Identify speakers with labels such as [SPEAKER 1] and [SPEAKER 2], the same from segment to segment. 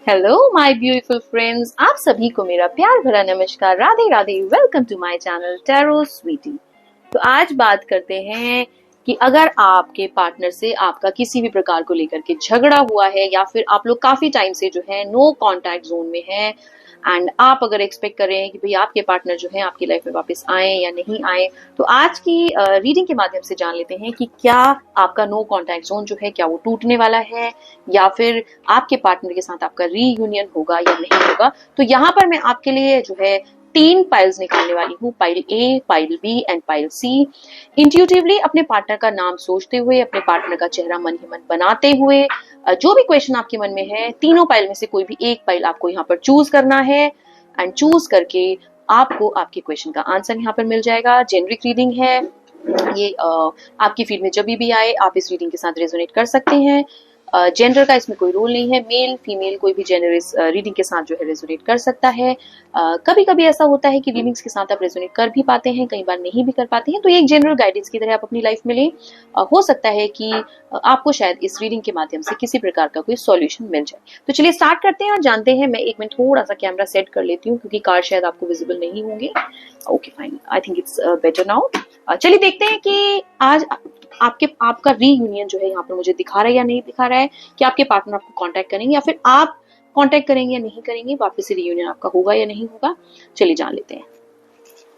[SPEAKER 1] Hello my beautiful friends, आप सभी को मेरा प्यार भरा नमस्कार। Radhe Radhe. Welcome to my channel tarot sweety. तो आज बात करते हैं कि अगर आपके पार्टनर से आपका किसी भी प्रकार को लेकर के झगड़ा हुआ है या फिर आप लोग काफी टाइम से जो है नो कांटेक्ट जोन में है एंड आप अगर एक्सपेक्ट कर रहे हैं कि भाई आपके पार्टनर जो है आपकी लाइफ में वापस आए या नहीं आए, तो आज की रीडिंग के माध्यम से जान लेते हैं कि क्या आपका नो कांटेक्ट जोन जो है क्या वो टूटने वाला है या फिर आपके पार्टनर के साथ आपका रीयूनियन होगा या नहीं होगा। तो यहाँ पर मैं आपके लिए जो है 3 पाइल्स निकालने वाली हूँ, pile A, pile B and pile C. Intuitively अपने पार्टनर का नाम सोचते हुए, अपने पार्टनर का चेहरा मन ही मन बनाते हुए, जो भी क्वेश्चन आपके मन में है, तीनों पाइल में से कोई भी एक पाइल आपको यहाँ पर चूज करना है एंड चूज करके आपको आपके क्वेश्चन का आंसर यहाँ पर मिल जाएगा। जेनरिक रीडिंग है ये, आपकी फील्ड में जब भी आए आप इस रीडिंग के साथ रेजोनेट कर सकते हैं। जेंडर का इसमें कोई रोल नहीं है, मेल फीमेल कोई भी जेंडर इस रीडिंग के साथ जो है रेजोनेट कर सकता है। कभी कभी ऐसा होता है कि रीडिंग्स के साथ आप रेजोनेट कर भी पाते हैं, कई बार नहीं भी कर पाते हैं, तो ये एक जनरल गाइडेंस की तरह आप अपनी लाइफ में लें। हो सकता है कि आपको शायद इस रीडिंग के माध्यम से किसी प्रकार का कोई सॉल्यूशन मिल जाए। तो चलिए स्टार्ट करते हैं और जानते हैं। मैं एक मिनट थोड़ा सा कैमरा सेट कर लेती हूँ क्योंकि कार्ड शायद आपको विजिबल नहीं होंगे। Okay fine, I think it's better now. चलिए देखते हैं कि आज आपका रीयूनियन जो है यहाँ पर मुझे दिखा रहा है या नहीं दिखा रहा है, कि आपके पार्टनर आपको कांटेक्ट करेंगे या फिर आप कांटेक्ट करेंगे या नहीं करेंगे, वापस से रीयूनियन आपका होगा या नहीं होगा। चलिए जान लेते हैं।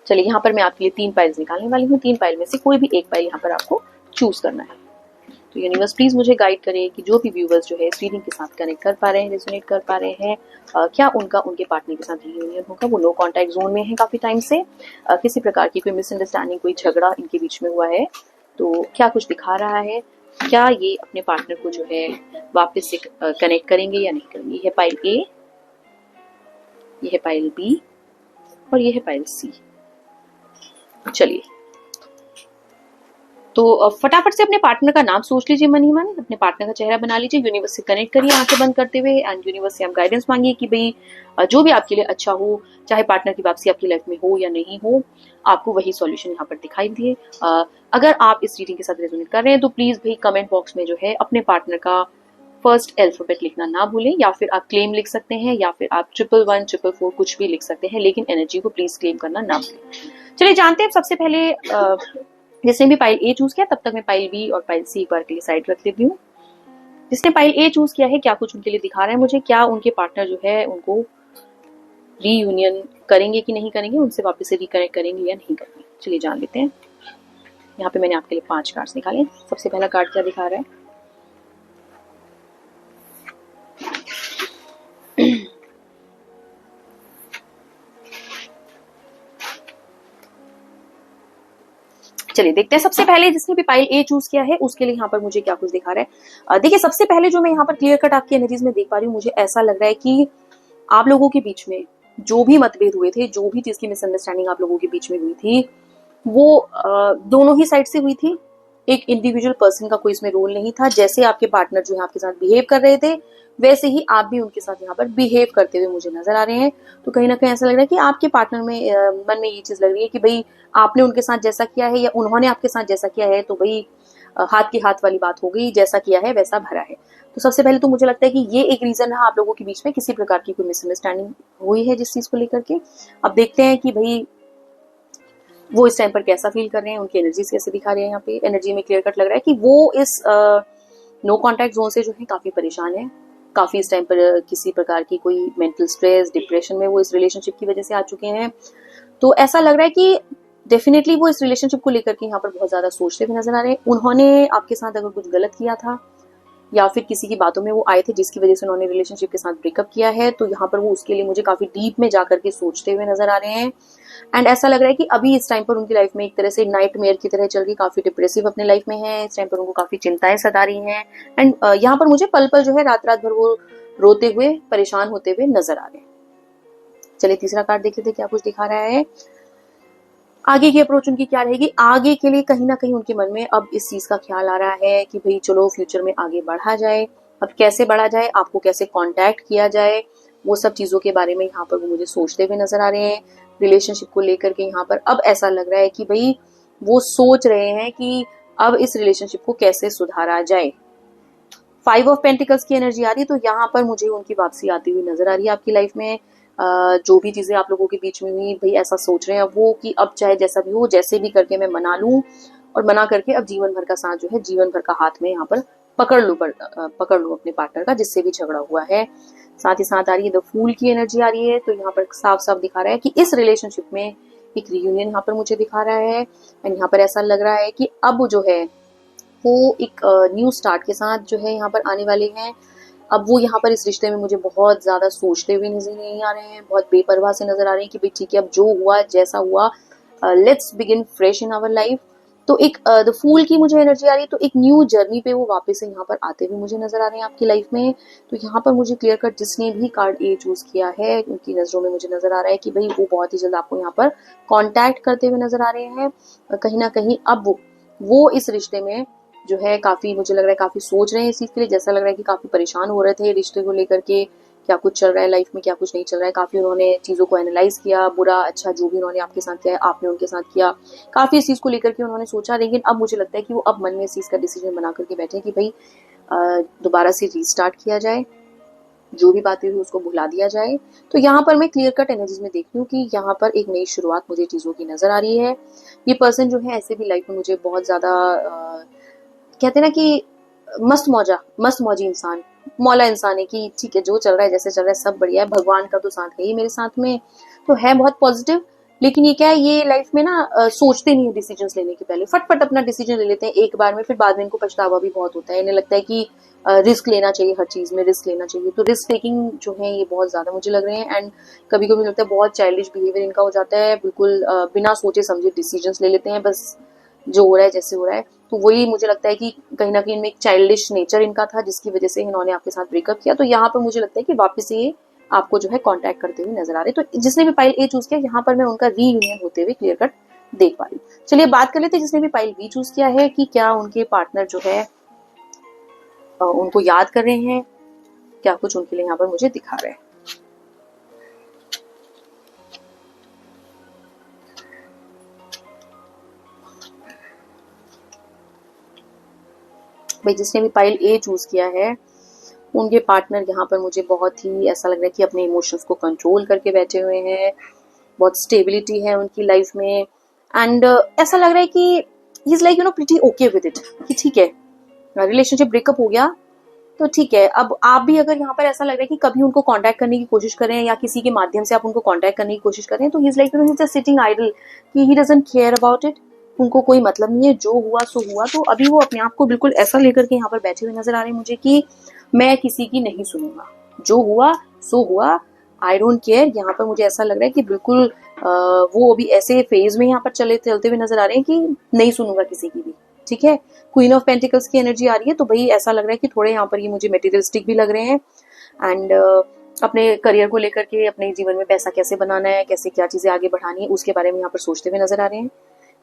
[SPEAKER 1] चलिए यहाँ पर मैं आपके लिए 3 पाइल्स निकालने वाली हूँ। 3 पाइल में से कोई भी एक पाइल यहाँ पर आपको चूज करना है। तो यूनिवर्स प्लीज मुझे गाइड करे कि जो भी व्यूवर्स जो है इस रीडिंग के साथ कनेक्ट कर पा रहे हैं, रेजोनेट कर पा रहे हैं, क्या उनका उनके पार्टनर के साथ रीयूनियन होगा। वो नो कांटेक्ट जोन में है काफी टाइम से, किसी प्रकार की कोई मिसअंडरस्टैंडिंग, कोई झगड़ा इनके बीच में हुआ है, तो क्या कुछ दिखा रहा है, क्या ये अपने पार्टनर को जो है वापस से कनेक्ट करेंगे या नहीं करेंगे। ये है पाइल ए, ये है पाइल बी और ये है पाइल सी। चलिए तो फटाफट से अपने पार्टनर का नाम सोच लीजिए मन ही मन, अपने पार्टनर का चेहरा बना लीजिए, यूनिवर्स से कनेक्ट करिए आंखें बंद करते हुए एंड यूनिवर्स से आप गाइडेंस मांगिए कि भाई जो भी आपके लिए अच्छा हो, चाहे पार्टनर की वापसी आपकी लाइफ में हो या नहीं हो, आपको वही सॉल्यूशन यहाँ पर दिखाई दिए। अगर आप इस रीडिंग के साथ रेजोनेट कर रहे हैं तो प्लीज भाई कमेंट बॉक्स में जो है अपने पार्टनर का फर्स्ट अल्फाबेट लिखना ना भूलें, या फिर आप क्लेम लिख सकते हैं या फिर आप 111 444 कुछ भी लिख सकते हैं, लेकिन एनर्जी को प्लीज क्लेम करना ना भूलें। चलिए जानते हैं। सबसे पहले जिसने भी पाइल ए चूज किया, तब तक मैं पाइल बी और पाइल सी एक बार के लिए साइड रख देती हूँ। जिसने पाइल ए चूज किया है, क्या कुछ उनके लिए दिखा रहा है मुझे, क्या उनके पार्टनर जो है उनको रीयूनियन करेंगे कि नहीं करेंगे, उनसे वापस से रिकनेक्ट करेंगे या नहीं करेंगे। चलिए जान लेते हैं। यहाँ पे मैंने आपके लिए 5 कार्ड्स निकाले। सबसे पहला कार्ड क्या दिखा रहा है, चलिए देखते हैं। सबसे पहले जिसने भी पाइल ए चूज किया है उसके लिए यहाँ पर मुझे क्या कुछ दिखा रहा है। देखिए सबसे पहले जो मैं यहाँ पर क्लियर कट आपकी एनर्जीज में देख पा रही हूँ, मुझे ऐसा लग रहा है कि आप लोगों के बीच में जो भी मतभेद हुए थे, जो भी चीज की मिसअंडरस्टैंडिंग आप लोगों के बीच में हुई थी, वो दोनों ही साइड से हुई थी। एक इंडिविजुअल पर्सन का कोई इसमें रोल नहीं था। जैसे आपके पार्टनर जो है आपके साथ बिहेव कर रहे थे, वैसे ही आप भी उनके साथ यहाँ पर बिहेव करते हुए मुझे नजर आ रहे हैं। तो कहीं ना कहीं ऐसा लग रहा है कि आपके पार्टनर में मन में ये चीज लग रही है कि भाई आपने उनके साथ जैसा किया है या उन्होंने आपके साथ जैसा किया है, तो भाई हाथ की हाथ वाली बात हो गई, जैसा किया है वैसा भरा है। तो सबसे पहले तो मुझे लगता है कि ये एक रीजन है आप लोगों के बीच में किसी प्रकार की कोई मिसअंडरस्टैंडिंग हुई है जिस चीज को लेकर के। अब देखते हैं कि भाई वो इस टाइम पर कैसा फील कर रहे हैं, उनकी एनर्जीज कैसे दिखा रहे हैं। यहाँ पे एनर्जी में क्लियर कट लग रहा है कि वो इस नो कॉन्टैक्ट जोन से जो है काफी परेशान है, काफी इस टाइम पर किसी प्रकार की कोई मेंटल स्ट्रेस, डिप्रेशन में वो इस रिलेशनशिप की वजह से आ चुके हैं। तो ऐसा लग रहा है कि डेफिनेटली वो इस रिलेशनशिप को लेकर के यहाँ पर बहुत ज्यादा सोचते हुए नजर आ रहे हैं। उन्होंने आपके साथ अगर कुछ गलत किया था या फिर किसी की बातों में वो आए थे जिसकी वजह से उन्होंने रिलेशनशिप के साथ ब्रेकअप किया है, तो यहाँ पर वो उसके लिए मुझे काफी डीप में जाकर के सोचते हुए नजर आ रहे हैं। एंड ऐसा लग रहा है कि अभी इस टाइम पर उनकी लाइफ में एक तरह से नाइटमेयर की तरह चल रही, काफी डिप्रेसिव अपने लाइफ में है। इस टाइम पर उनको काफी चिंताएं सता रही हैं एंड यहाँ पर मुझे पल पल जो है रात रात भर वो रोते हुए, परेशान होते हुए नजर आ रहे हैं। चलिए तीसरा कार्ड देख लेते क्या कुछ दिखा रहा है। आगे की अप्रोच उनकी क्या रहेगी। आगे के लिए कहीं ना कहीं उनके मन में अब इस चीज का ख्याल आ रहा है कि भाई चलो फ्यूचर में आगे बढ़ा जाए। अब कैसे बढ़ा जाए, आपको कैसे कांटेक्ट किया जाए, वो सब चीजों के बारे में यहाँ पर वो मुझे सोचते हुए नजर आ रहे हैं। रिलेशनशिप को लेकर के यहाँ पर अब ऐसा लग रहा है कि भाई वो सोच रहे हैं कि अब इस रिलेशनशिप को कैसे सुधारा जाए। 5 ऑफ पेंटिकल्स की एनर्जी आ रही है, तो यहाँ पर मुझे उनकी वापसी आती हुई नजर आ रही है आपकी लाइफ में। जो भी चीजें आप लोगों के बीच में हुई, भाई ऐसा सोच रहे हैं वो कि अब चाहे जैसा भी हो, जैसे भी करके मैं मना लूं, और मना करके अब जीवन भर का साथ जो है, जीवन भर का हाथ में यहाँ पर पकड़ लूं अपने पार्टनर का, जिससे भी झगड़ा हुआ है। साथ ही साथ आ रही है द फूल की एनर्जी आ रही है, तो यहाँ पर साफ साफ दिखा रहा है कि इस रिलेशनशिप में एक रियूनियन यहाँ पर मुझे दिखा रहा है। एंड यहाँ पर ऐसा लग रहा है कि अब जो है वो एक न्यू स्टार्ट के साथ जो है यहाँ पर आने वाले हैं। अब वो यहाँ पर इस रिश्ते में मुझे बहुत ज्यादा सोचते हुए नजर नहीं आ रहे हैं, बहुत बेपरवाह से नजर आ रहे हैं कि भाई ठीक है, अब जो हुआ जैसा हुआ, let's begin fresh in our life. तो एक द फूल की मुझे एनर्जी आ रही है, तो एक न्यू जर्नी पे वो वापस से यहाँ पर आते हुए मुझे नजर आ रहे हैं आपकी लाइफ में। तो यहाँ पर मुझे क्लियर कट जिसने भी कार्ड ए चूज किया है, उनकी नजरों में मुझे नजर आ रहा है कि भाई वो बहुत ही जल्द आपको यहाँ पर कॉन्टैक्ट करते हुए नजर आ रहे हैं। कहीं ना कहीं अब वो इस रिश्ते में जो है काफी, मुझे लग रहा है काफी सोच रहे हैं इस चीज के लिए। जैसा लग रहा है कि काफी परेशान हो रहे थे रिश्ते को लेकर के, क्या कुछ चल रहा है लाइफ में, क्या कुछ नहीं चल रहा है। काफी उन्होंने चीजों को एनालाइज किया, बुरा अच्छा जो भी उन्होंने आपके साथ किया है, आपने उनके साथ किया, काफी इस चीज को लेकर के उन्होंने सोचा। लेकिन अब मुझे लगता है कि वो अब मन में इस चीज का डिसीजन बना करके बैठे कि भाई दोबारा से रीस्टार्ट किया जाए, जो भी बातें हुई उसको भुला दिया जाए। तो यहाँ पर मैं क्लियर कट एनर्जीज में देख रही हूँ कि यहाँ पर एक नई शुरुआत मुझे चीजों की नजर आ रही है। ये पर्सन जो है ऐसे भी लाइफ में मुझे बहुत ज्यादा कहते हैं ना कि मस्त मौजी इंसान, मौला इंसान है कि ठीक है जो चल रहा है जैसे चल रहा है सब बढ़िया है, भगवान का तो साथ है ही मेरे साथ में, तो है बहुत पॉजिटिव। लेकिन ये क्या है, ये लाइफ में ना सोचते नहीं है डिसीजंस लेने के पहले, फटफट अपना डिसीजन ले लेते हैं एक बार में, फिर बाद में इनको पछतावा भी बहुत होता है। इन्हें लगता है कि रिस्क लेना चाहिए, हर चीज में रिस्क लेना चाहिए, तो रिस्क टेकिंग जो है ये बहुत ज्यादा मुझे लग रहे हैं। एंड कभी कभी लगता है बहुत चाइल्डिश बिहेवियर इनका हो जाता है, बिल्कुल बिना सोचे समझे डिसीजंस ले लेते हैं, बस जो हो रहा है जैसे हो रहा है। तो वही मुझे लगता है कि कहीं ना कहीं इनमें एक चाइल्डिश नेचर इनका था, जिसकी वजह से इन्होंने आपके साथ ब्रेकअप किया। तो यहाँ पर मुझे लगता है कि वापस ये आपको जो है कांटेक्ट करते हुए नजर आ रहे। तो जिसने भी पाइल ए चूज किया, यहाँ पर मैं उनका रीयूनियन होते हुए क्लियर कट देख पा रही हूँ। चलिए बात कर लेते हैं जिसने भी पाइल बी चूज किया है, कि क्या उनके पार्टनर जो है उनको याद कर रहे हैं, क्या कुछ उनके लिए यहाँ पर मुझे दिखा रहे हैं। भाई जिसने भी पाइल ए चूज किया है, उनके पार्टनर यहाँ पर मुझे बहुत ही ऐसा लग रहा है कि अपने इमोशंस को कंट्रोल करके बैठे हुए हैं, बहुत स्टेबिलिटी है उनकी लाइफ में। एंड ऐसा लग रहा है कि ही is like pretty okay with it, कि ठीक है रिलेशनशिप ब्रेकअप हो गया तो ठीक है। अब आप भी अगर यहाँ पर ऐसा लग रहा है कि कभी उनको कांटेक्ट करने की कोशिश करें या किसी के माध्यम से आप उनको कांटेक्ट करने की कोशिश करें, तो he is like he is just sitting idle, कि he doesn't care about it, उनको कोई मतलब नहीं है, जो हुआ सो हुआ। तो अभी वो अपने आप को बिल्कुल ऐसा लेकर के यहाँ पर बैठे हुए नजर आ रहे हैं मुझे कि मैं किसी की नहीं सुनूंगा, जो हुआ सो हुआ, आई डोंट केयर। यहाँ पर मुझे ऐसा लग रहा है कि बिल्कुल वो अभी ऐसे फेज में यहाँ पर चलते हुए नजर आ रहे हैं कि नहीं सुनूंगा किसी की भी, ठीक है। क्वीन ऑफ पेंटिकल्स की एनर्जी आ रही है, तो भाई ऐसा लग रहा है कि थोड़े यहाँ पर ये मुझे मेटीरियलिस्टिक भी लग रहे हैं। एंड अपने करियर को लेकर के, अपने जीवन में पैसा कैसे बनाना है, कैसे क्या चीजें आगे बढ़ानी है, उसके बारे में यहाँ पर सोचते हुए नजर आ रहे हैं।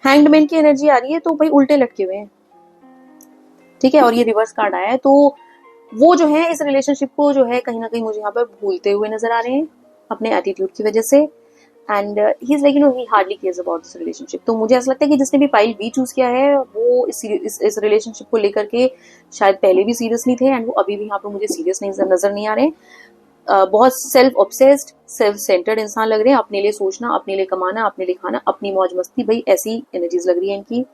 [SPEAKER 1] हैंग्ड की एनर्जी आ रही है, तो भाई उल्टे लटके हुए हैं, ठीक है, और ये रिवर्स कार्ड आया है, तो वो जो है इस रिलेशनशिप को जो है कहीं ना कहीं मुझे यहाँ पर भूलते हुए नजर आ रहे हैं अपने एटीट्यूड की वजह से। And he is like he hardly cares about this relationship. तो मुझे ऐसा लगता है कि जिसने भी पाइल बी चूज किया है, वो इस रिलेशनशिप को लेकर के शायद पहले भी सीरियस नहीं थे, एंड वो अभी भी यहाँ पर मुझे सीरियस नजर नहीं आ रहे। बहुत सेल्फ ऑब्सेस्ड, सेल्फ सेंटर्ड इंसान लग रहे हैं, अपने लिए सोचना, अपने लिए कमाना, अपने लिए खाना, अपनी मौज मस्ती, भाई ऐसी एनर्जीज लग रही है इनकी।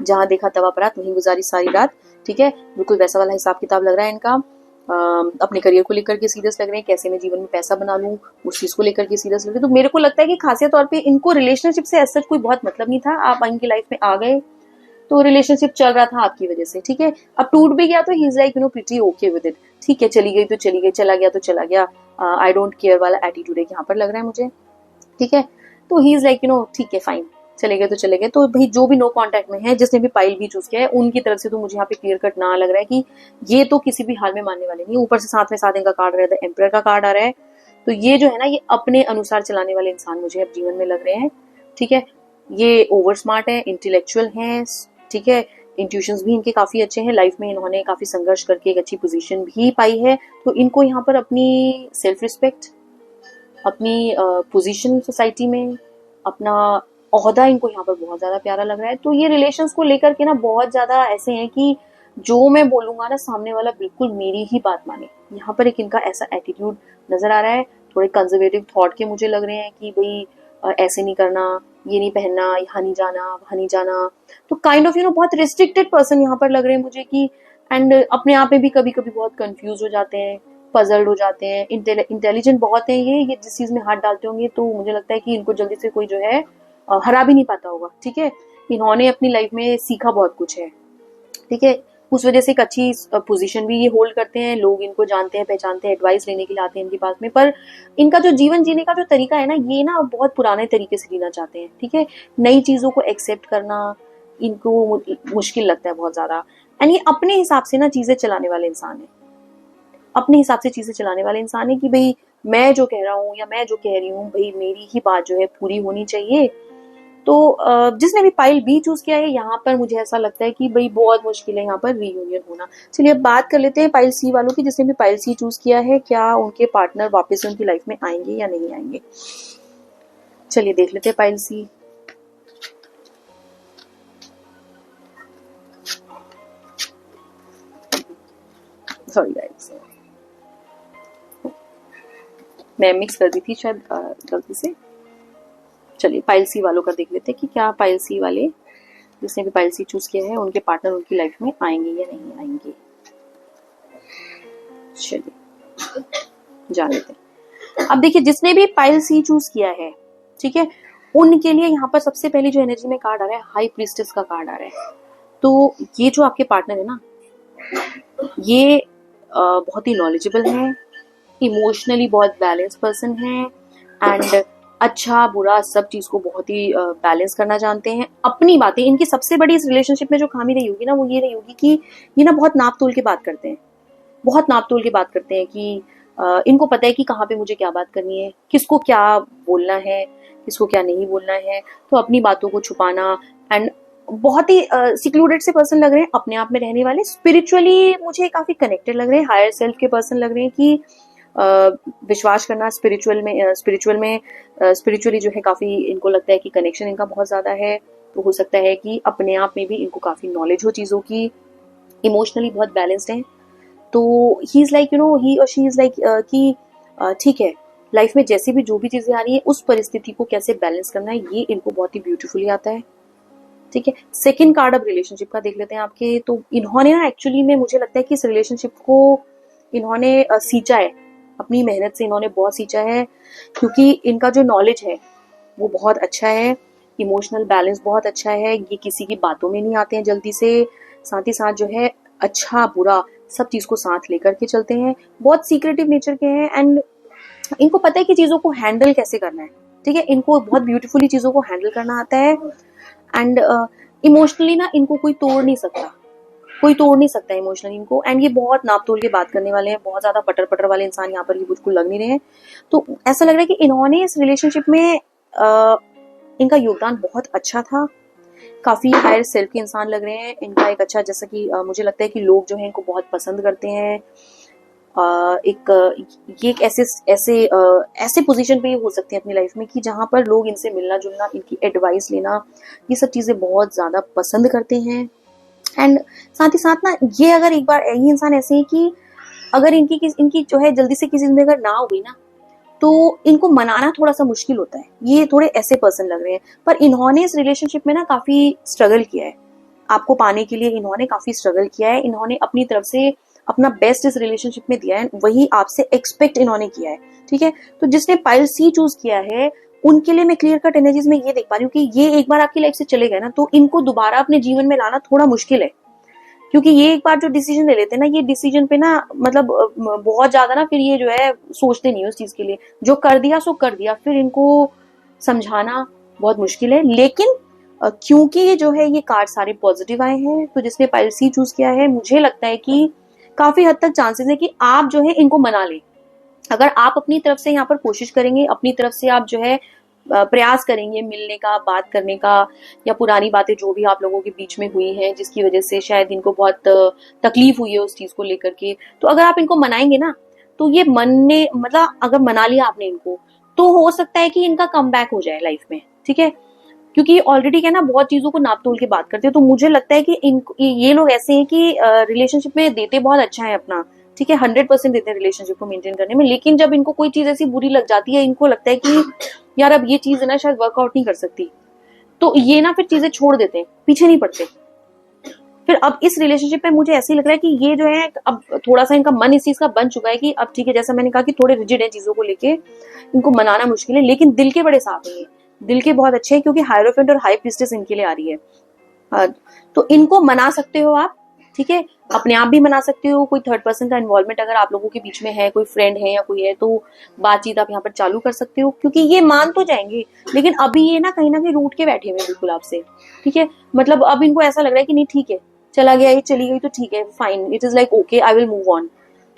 [SPEAKER 1] जहां देखा तवा परात, वहीं गुजारी सारी रात, ठीक है, बिल्कुल वैसा वाला हिसाब किताब लग रहा है इनका। अपने करियर को लेकर के सीरियस लग रहे हैं, कैसे मैं जीवन में पैसा बना लूं, उस चीज को लेकर के सीरियस लग रहे हैं। तो मेरे को लगता है कि खासियत तौर पे इनको रिलेशनशिप से ऐसा कोई बहुत मतलब नहीं था, आप इनकी लाइफ में आ गए तो रिलेशनशिप चल रहा था आपकी वजह से, ठीक है। अब टूट भी गया तो he is like pretty okay with it, ठीक है, चली गई तो चली गई, चला गया तो चला गया, आई डोंट केयर वाला एटीट्यूड है यहाँ पर लग रहा है मुझे, ठीक है। तो ही इज लाइक ठीक है फाइन, चले गए तो चले गए। तो भाई जो भी नो कांटेक्ट में है, जिसने भी पाइल भी चूज किया है, उनकी तरफ से तो मुझे यहाँ पे क्लियर कट ना लग रहा है कि ये तो किसी भी हाल में मानने वाले नहीं। ऊपर से साथ में साथ इनका कार्ड रहा है, एम्परर का कार्ड आ रहा है, तो ये जो है ना, ये अपने अनुसार चलाने वाले इंसान मुझे अब जीवन में लग रहे हैं, ठीक है। ये ओवर स्मार्ट है, इंटेलेक्चुअल है, ठीक है, इंट्यूशंस भी इनके काफी अच्छे हैं, लाइफ में इन्होंने काफी संघर्ष करके एक अच्छी पोजीशन भी पाई है। तो इनको यहाँ पर अपनी सेल्फ रिस्पेक्ट, अपनी पोजीशन सोसाइटी में, अपना ओहदा इनको यहाँ पर बहुत ज्यादा प्यारा लग रहा है। तो ये रिलेशंस को लेकर के ना बहुत ज्यादा ऐसे हैं कि जो मैं बोलूंगा ना सामने वाला बिल्कुल मेरी ही बात माने। यहाँ पर एक इनका ऐसा एटीट्यूड नजर आ रहा है। थोड़े कंजर्वेटिव थॉट के मुझे लग रहे हैं कि भाई ऐसे नहीं करना, ये नहीं पहनना, यहाँ नहीं जाना, वहां नहीं जाना। तो काइंड ऑफ बहुत रिस्ट्रिक्टेड पर्सन यहाँ पर लग रहे हैं मुझे कि, एंड अपने आप में भी कभी कभी बहुत कंफ्यूज हो जाते हैं, पजल्ड हो जाते हैं। इंटेलिजेंट बहुत है ये जिस चीज में हाथ डालते होंगे तो मुझे लगता है कि इनको जल्दी से कोई जो है हरा भी नहीं पाता होगा। ठीक है, इन्होंने अपनी लाइफ में सीखा बहुत कुछ है। ठीक है, उस वजह से एक अच्छी पोजीशन भी ये होल्ड करते हैं, लोग इनको जानते हैं, पहचानते हैं, एडवाइस लेने के लिए आते हैं इनके पास में। पर इनका जो जीवन जीने का जो तरीका है ना, ये ना बहुत पुराने तरीके से जीना चाहते हैं। ठीक है, नई चीजों को एक्सेप्ट करना इनको मुश्किल लगता है बहुत ज्यादा। एंड ये अपने हिसाब से ना चीजें चलाने वाले इंसान है, अपने हिसाब से चीजें चलाने वाले इंसान है कि भाई मैं जो कह रहा हूँ या मैं जो कह रही हूँ, भाई मेरी ही बात जो है पूरी होनी चाहिए। तो जिसने भी पाइल बी चूज किया है, यहाँ पर मुझे ऐसा लगता है कि भाई बहुत मुश्किल है यहाँ पर रीयूनियन होना। चलिए अब बात कर लेते हैं पाइल सी वालों की। जिसने भी पाइल सी चूज किया है, क्या उनके पार्टनर वापस उनकी लाइफ में आएंगे या नहीं आएंगे? चलिए देख लेते हैं पाइल सी। सॉरी गाइस, मैं मिक्स कर दी थी शायद गलती से। चलिए पाइल सी वालों का देख लेते हैं कि क्या पाइल सी वाले, जिसने भी पाइल सी चूज किया है, उनके पार्टनर उनकी लाइफ में आएंगे या नहीं आएंगे। चलिए जान लेते हैं। अब देखिए जिसने भी पाइल सी चूज किया है, ठीक है, उनके लिए यहाँ पर सबसे पहले जो एनर्जी में कार्ड आ रहा है, हाई प्रीस्टेस का कार्ड आ रहा है। तो ये जो आपके पार्टनर है ना, ये बहुत ही नॉलेजेबल है, इमोशनली बहुत बैलेंस पर्सन है, एंड अच्छा बुरा सब चीज को बहुत ही बैलेंस करना जानते हैं। अपनी बातें, इनकी सबसे बड़ी इस रिलेशनशिप में जो खामी रही होगी ना, वो ये रही होगी कि ये ना बहुत नाप तोल के बात करते हैं, बहुत नाप तोल के बात करते हैं कि इनको पता है कि कहाँ पे मुझे क्या बात करनी है, किसको क्या बोलना है, किसको क्या नहीं बोलना है। तो अपनी बातों को छुपाना, एंड बहुत ही सिक्लूडेड से पर्सन लग रहे हैं, अपने आप में रहने वाले, स्पिरिचुअली मुझे काफी कनेक्टेड लग रहे हैं, हायर सेल्फ के पर्सन लग रहे हैं कि विश्वास करना स्पिरिचुअली जो है काफी इनको लगता है कि कनेक्शन इनका बहुत ज्यादा है। तो हो सकता है कि अपने आप में भी इनको काफी नॉलेज हो चीजों की, इमोशनली बहुत बैलेंस्ड है। तो ही इज लाइक ही और शी इज लाइक कि ठीक है, लाइफ में जैसे भी जो भी चीजें आ रही है उस परिस्थिति को कैसे बैलेंस करना है, ये इनको बहुत ही ब्यूटीफुली आता है। ठीक है, सेकंड कार्ड अब रिलेशनशिप का देख लेते हैं आपके। तो इन्होंने ना एक्चुअली में मुझे लगता है कि इस रिलेशनशिप को इन्होंने सींचा है, अपनी मेहनत से इन्होंने बहुत सींचा है, क्योंकि इनका जो नॉलेज है वो बहुत अच्छा है, इमोशनल बैलेंस बहुत अच्छा है, ये किसी की बातों में नहीं आते हैं जल्दी से, साथ ही साथ जो है अच्छा बुरा सब चीज को साथ लेकर के चलते हैं, बहुत सीक्रेटिव नेचर के हैं, एंड इनको पता है कि चीजों को हैंडल कैसे करना है। ठीक है, इनको बहुत ब्यूटीफुली चीजों को हैंडल करना आता है, एंड इमोशनली ना इनको कोई तोड़ नहीं सकता, कोई तोड़ नहीं सकता इमोशनली इनको। एंड ये बहुत नाप तोल के बात करने वाले हैं, बहुत ज्यादा पटर पटर वाले इंसान यहाँ पर ये बिल्कुल लग नहीं रहे हैं। तो ऐसा लग रहा है कि इन्होंने इस रिलेशनशिप में इनका योगदान बहुत अच्छा था, काफी हायर सेल्फ के इंसान लग रहे हैं। इनका एक अच्छा, जैसा कि मुझे लगता है कि लोग जो है इनको बहुत पसंद करते हैं। ये एक ऐसे पोजीशन पे हो सकते हैं अपनी लाइफ में कि जहां पर लोग इनसे मिलना जुलना, इनकी एडवाइस लेना, ये सब चीजें बहुत ज्यादा पसंद करते हैं। एंड साथ ही साथ ना ये अगर एक बार ये इंसान ऐसे है कि अगर इनकी जो है जल्दी से किसी में अगर ना हुई ना, तो इनको मनाना थोड़ा सा मुश्किल होता है। ये थोड़े ऐसे पर्सन लग रहे हैं, पर इन्होंने इस रिलेशनशिप में ना काफी स्ट्रगल किया है, आपको पाने के लिए इन्होंने काफी स्ट्रगल किया है। इन्होंने अपनी तरफ से अपना बेस्ट इस रिलेशनशिप में दिया है, वही आपसे एक्सपेक्ट इन्होंने किया है। ठीक है, तो जिसने पाइल सी चूज किया है, उनके लिए मैं क्लियर कट एनर्जीज में ये देख पा रही हूँ कि ये एक बार आपकी लाइफ से चले गए ना, तो इनको दोबारा अपने जीवन में लाना थोड़ा मुश्किल है, क्योंकि ये एक बार जो डिसीजन ले लेते हैं ना, ये डिसीजन पे ना मतलब बहुत ज्यादा ना फिर ये जो है सोचते नहीं है उस चीज के लिए, जो कर दिया सो कर दिया, फिर इनको समझाना बहुत मुश्किल है। लेकिन क्योंकि ये जो है ये कार्ड सारे पॉजिटिव आए हैं, तो जिसने पाइल सी चूज किया है, मुझे लगता है कि काफी हद तक चांसेस है कि आप जो है इनको मना लें। अगर आप अपनी तरफ से यहाँ पर कोशिश करेंगे, अपनी तरफ से आप जो है प्रयास करेंगे मिलने का, बात करने का, या पुरानी बातें जो भी आप लोगों के बीच में हुई हैं जिसकी वजह से शायद इनको बहुत तकलीफ हुई है उस चीज को लेकर के, तो अगर आप इनको मनाएंगे ना, तो ये मनने मतलब अगर मना लिया आपने इनको, तो हो सकता है कि इनका कमबैक हो जाए लाइफ में। ठीक है, क्योंकि ऑलरेडी क्या ना बहुत चीजों को नाप तोल के बात करते हैं। तो मुझे लगता है कि ये लोग ऐसे हैं कि रिलेशनशिप में देते बहुत अच्छा है अपना, ठीक है, 100% देते हैं रिलेशनशिप को मेंटेन करने में, लेकिन जब इनको कोई चीज ऐसी बुरी लग जाती है, इनको लगता है कि यार अब ये चीज ना शायद वर्कआउट नहीं कर सकती, तो ये ना फिर चीजें छोड़ देते हैं, पीछे नहीं पड़ते। फिर अब इस रिलेशनशिप में मुझे ऐसे ही लग रहा है कि ये जो है अब थोड़ा सा इनका मन इस चीज का बन चुका है कि अब ठीक है, जैसा मैंने कहा कि थोड़े रिजिड है चीजों को लेके, इनको मनाना मुश्किल है, लेकिन दिल के बड़े साफ है, दिल के बहुत अच्छे हैं, क्योंकि हायरोफेंट और हाई प्रीस्टेस इनके लिए आ रही है। तो इनको मना सकते हो आप, ठीक है, अपने आप भी मना सकते हो, कोई थर्ड पर्सन का इन्वॉल्वमेंट अगर आप लोगों के बीच में है, कोई फ्रेंड है या कोई है, तो बातचीत आप यहाँ पर चालू कर सकते हो, क्योंकि ये मान तो जाएंगे, लेकिन अभी ये ना कहीं रूठ के बैठे हुए बिल्कुल आपसे, ठीक है। मतलब अब इनको ऐसा लग रहा है कि नहीं ठीक है, चला गया, ये चली गई तो ठीक है, fine, it is like okay, I will move on.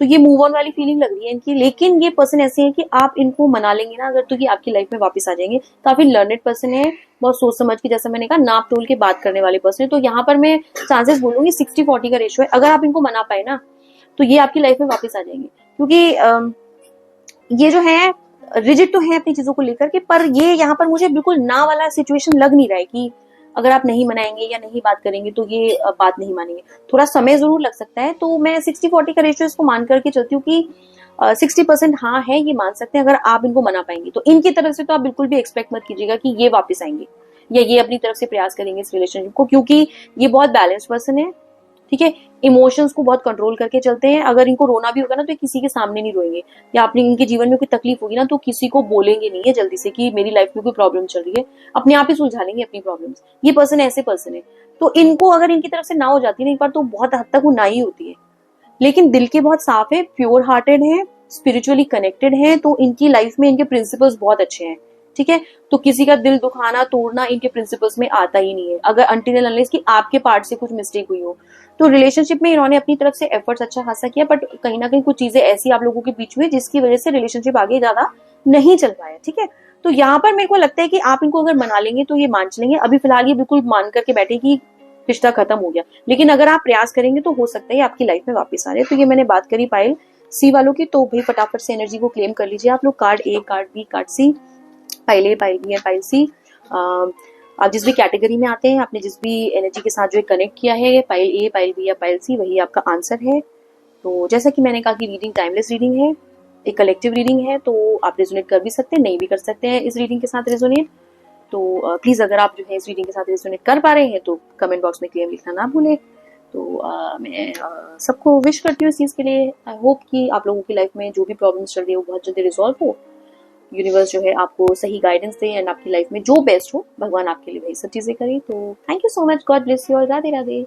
[SPEAKER 1] तो ये मूव ऑन वाली फीलिंग लग रही है इनकी। लेकिन ये पर्सन ऐसे है कि आप इनको मना लेंगे ना अगर, तो ये आपकी लाइफ में वापस आ जाएंगे। काफी लर्नेड पर्सन है, बहुत सोच समझ के, जैसा मैंने कहा, नाप तोल के बात करने वाले पर्सन है। तो यहाँ पर मैं चांसेस बोलूंगी 60-40 का रेशो है। अगर आप इनको मना पाए ना तो ये आपकी लाइफ में वापस आ जाएंगे, क्योंकि ये जो है रिजिड तो है अपनी चीजों को लेकर के, पर ये यहाँ पर मुझे बिल्कुल ना वाला सिचुएशन लग नहीं रहा है कि अगर आप नहीं मनाएंगे या नहीं बात करेंगे तो ये बात नहीं मानेंगे। थोड़ा समय जरूर लग सकता है, तो मैं 60-40 का रेशियो इसको मान करके चलती हूँ कि 60% हाँ है, ये मान सकते हैं अगर आप इनको मना पाएंगे। तो इनकी तरफ से तो आप बिल्कुल भी एक्सपेक्ट मत कीजिएगा कि ये वापस आएंगे या ये अपनी तरफ से प्रयास करेंगे इस रिलेशनशिप को, क्योंकि ये बहुत बैलेंस पर्सन है, ठीक है। इमोशंस को बहुत कंट्रोल करके चलते हैं। अगर इनको रोना भी होगा ना तो ये किसी के सामने नहीं रोएंगे, या अपने इनके जीवन में कोई तकलीफ होगी ना तो किसी को बोलेंगे नहीं है जल्दी से कि मेरी लाइफ में कोई प्रॉब्लम चल रही है, अपने आप ही सुलझा लेंगे अपनी प्रॉब्लम्स। ये पर्सन ऐसे पर्सन है। तो इनको अगर इनकी तरफ से ना हो जाती ना एक बार, तो बहुत हद तक वो ना ही होती है, लेकिन दिल के बहुत साफ है, प्योर हार्टेड है, स्पिरिचुअली कनेक्टेड है। तो इनकी लाइफ में इनके प्रिंसिपल्स बहुत अच्छे हैं, ठीक है। तो किसी का दिल दुखाना, तोड़ना इनके प्रिंसिपल्स में आता ही नहीं है, अगर अनटिल अनलेस कि आपके पार्ट से कुछ मिस्टेक हुई हो। तो रिलेशनशिप में इन्होंने अपनी तरफ से एफर्ट्स अच्छा खासा किया, बट कहीं ना कहीं कुछ चीजें ऐसी आप लोगों के बीच में जिसकी वजह से रिलेशनशिप आगे ज्यादा नहीं चल पाया, ठीक है। तो यहाँ पर मेरे को लगता है कि आप इनको अगर मना लेंगे तो ये मान चलेंगे। अभी फिलहाल ये बिल्कुल मान करके बैठे कि रिश्ता खत्म हो गया, लेकिन अगर आप प्रयास करेंगे तो हो सकता है आपकी लाइफ में वापस आ रहे। तो ये मैंने बात करी पायल सी वालों की। तो भाई फटाफट से एनर्जी को क्लेम कर लीजिए आप लोग, card A, card B, card C, pile A, pile B या पाइल सी। आप जिस भी कैटेगरी में आते हैं, आपने जिस भी एनर्जी के साथ जो है कनेक्ट किया है, पाइल ए, पाइल बी या पाइल सी, वही आपका आंसर है। तो जैसा कि मैंने कहा कि रीडिंग टाइमलेस रीडिंग है, एक कलेक्टिव रीडिंग है, तो आप रेजोनेट कर भी सकते हैं, नहीं भी कर सकते हैं इस रीडिंग के साथ रेजोनेट। तो प्लीज अगर आप जो है इस रीडिंग के साथ रेजोनेट कर पा रहे हैं तो कमेंट बॉक्स में क्लेम लिखना ना भूलें। तो मैं सबको विश करती हूँ इस चीज़ के लिए। आई होप कि आप लोगों की लाइफ में जो भी प्रॉब्लम्स चल रही है वो बहुत जल्दी रिजॉल्व हो, यूनिवर्स जो है आपको सही गाइडेंस दे एंड आपकी लाइफ में जो बेस्ट हो भगवान आपके लिए वही सब चीज़ें करे। तो thank you so much, God bless you all, Radhe Radhe.